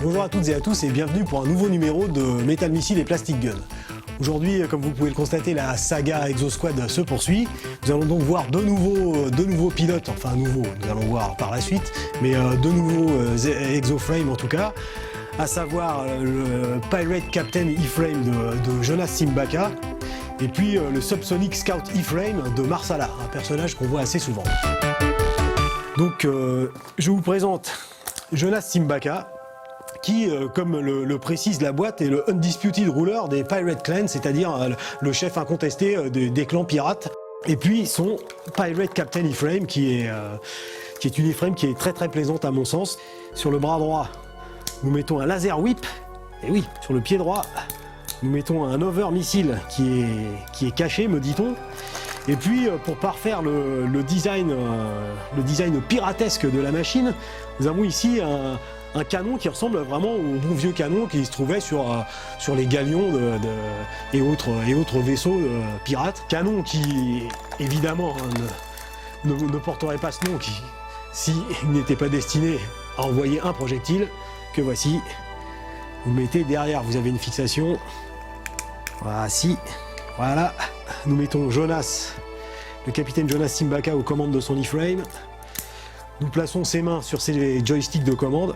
Bonjour à toutes et à tous et bienvenue pour un nouveau numéro de Metal Missile et Plastic Gun. Aujourd'hui, comme vous pouvez le constater, la saga Exosquad se poursuit. Nous allons donc voir deux nouveaux pilotes, enfin nouveaux, nous allons voir par la suite, mais deux nouveaux Exoframes en tout cas, à savoir le Pirate Captain E-Frame de Jonas Simbaka et puis le Subsonic Scout E-Frame de Marsala, un personnage qu'on voit assez souvent. Donc je vous présente Jonas Simbaka, qui, comme le précise la boîte, est le Undisputed Ruler des Pirate Clans, c'est-à-dire le chef incontesté des clans pirates. Et puis son Pirate Captain E-Frame, qui est une E-Frame qui est très très plaisante à mon sens. Sur le bras droit, nous mettons un laser whip, et oui, sur le pied droit, nous mettons un over missile qui est caché, me dit-on. Et puis, pour parfaire le design piratesque de la machine, nous avons ici un canon qui ressemble vraiment au bon vieux canon qui se trouvait sur les galions et autres vaisseaux pirates. Canon qui, évidemment, ne porterait pas ce nom s'il n'était pas destiné à envoyer un projectile, que voici. Vous le mettez derrière, vous avez une fixation. Voici, voilà. Nous mettons Jonas, le capitaine Jonas Simbaka aux commandes de son E-Frame. Nous plaçons ses mains sur ses joysticks de commande.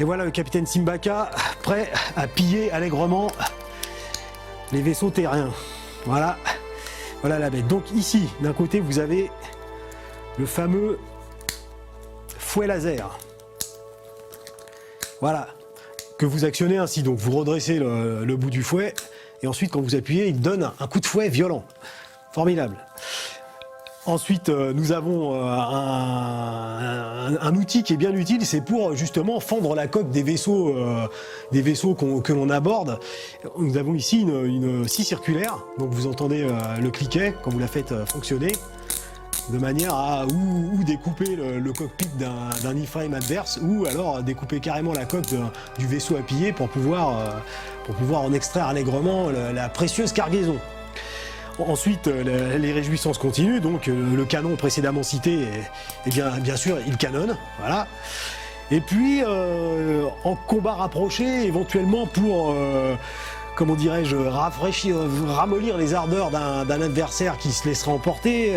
Et voilà le capitaine Simbaka prêt à piller allègrement les vaisseaux terriens. Voilà la bête. Donc ici, d'un côté, vous avez le fameux fouet laser. Voilà, que vous actionnez ainsi. Donc vous redressez le bout du fouet et ensuite quand vous appuyez, il donne un coup de fouet violent. Formidable. Ensuite, nous avons un outil qui est bien utile, c'est pour justement fendre la coque des vaisseaux que l'on aborde. Nous avons ici une scie circulaire, donc vous entendez le cliquet quand vous la faites fonctionner, de manière à ou découper le cockpit d'un E-Frame adverse, ou alors découper carrément la coque du vaisseau à piller pour pouvoir en extraire allègrement la précieuse cargaison. Ensuite, les réjouissances continuent, donc le canon précédemment cité, bien sûr, il canonne, voilà. Et puis, en combat rapproché, éventuellement pour, comment dirais-je, ramollir les ardeurs d'un adversaire qui se laisserait emporter,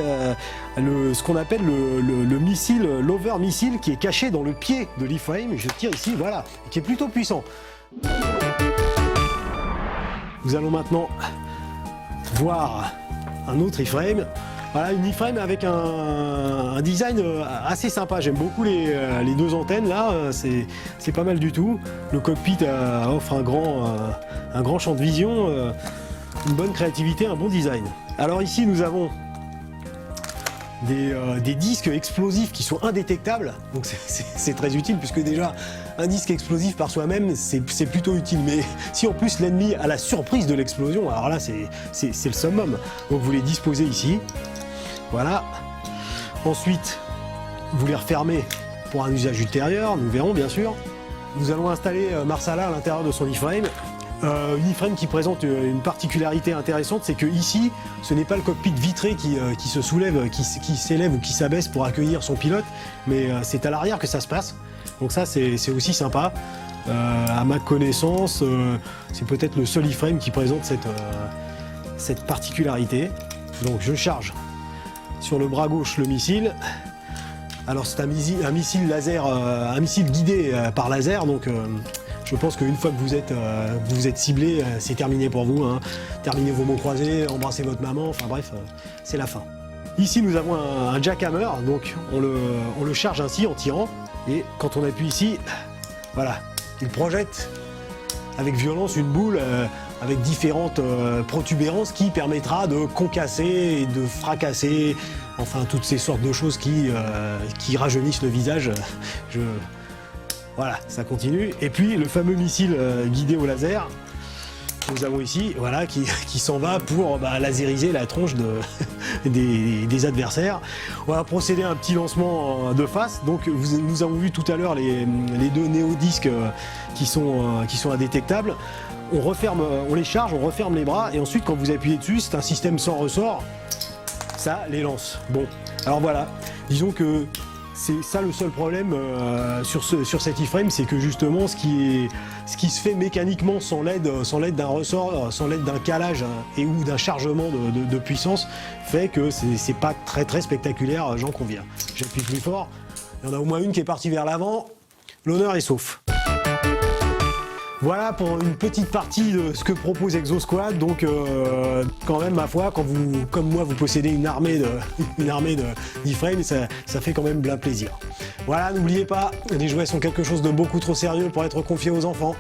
ce qu'on appelle le missile, l'over missile, qui est caché dans le pied de l'E-Frame, je tire ici, voilà, qui est plutôt puissant. Nous allons maintenant voir un autre E-Frame. Voilà, une E-Frame avec un design assez sympa. J'aime beaucoup les deux antennes là, c'est pas mal du tout. Le cockpit offre un grand champ de vision, une bonne créativité, un bon design. Alors ici nous avons des disques explosifs qui sont indétectables, donc c'est très utile puisque déjà un disque explosif par soi-même c'est plutôt utile, mais si en plus l'ennemi a la surprise de l'explosion, alors là c'est le summum. Donc vous les disposez ici, voilà. Ensuite vous les refermez pour un usage ultérieur, nous verrons bien sûr. Nous allons installer Marsala à l'intérieur de son E-Frame. Une E-Frame qui présente une particularité intéressante, c'est que ici, ce n'est pas le cockpit vitré qui se soulève, qui s'élève ou qui s'abaisse pour accueillir son pilote, mais c'est à l'arrière que ça se passe. Donc ça, c'est aussi sympa. À ma connaissance, c'est peut-être le seul E-Frame qui présente cette particularité. Donc je charge sur le bras gauche le missile. Alors c'est un missile laser, un missile guidé par laser, donc je pense qu'une fois que vous êtes ciblé, c'est terminé pour vous, hein. Terminez vos mots croisés, embrassez votre maman, enfin bref, c'est la fin. Ici nous avons un jackhammer, donc on le charge ainsi en tirant, et quand on appuie ici, voilà, il projette avec violence une boule avec différentes protubérances qui permettra de concasser et de fracasser, enfin toutes ces sortes de choses qui rajeunissent le visage. Voilà, ça continue. Et puis le fameux missile guidé au laser que nous avons ici, voilà, qui s'en va pour laseriser la tronche des adversaires. On va procéder à un petit lancement de face. Donc nous avons vu tout à l'heure les deux néodisques qui sont indétectables. On les charge, on referme les bras et ensuite quand vous appuyez dessus, c'est un système sans ressort, ça les lance. Bon, alors voilà, disons que C'est ça le seul problème sur cet iframe, c'est que justement ce qui se fait mécaniquement sans l'aide d'un ressort, sans l'aide d'un calage et ou d'un chargement de puissance, fait que c'est pas très spectaculaire, j'en conviens. J'appuie plus fort, il y en a au moins une qui est partie vers l'avant, l'honneur est sauf. Voilà pour une petite partie de ce que propose Exosquad. Donc quand même, ma foi, quand vous, comme moi, vous possédez une armée d'iframe, ça fait quand même bien plaisir. Voilà, n'oubliez pas, les jouets sont quelque chose de beaucoup trop sérieux pour être confiés aux enfants.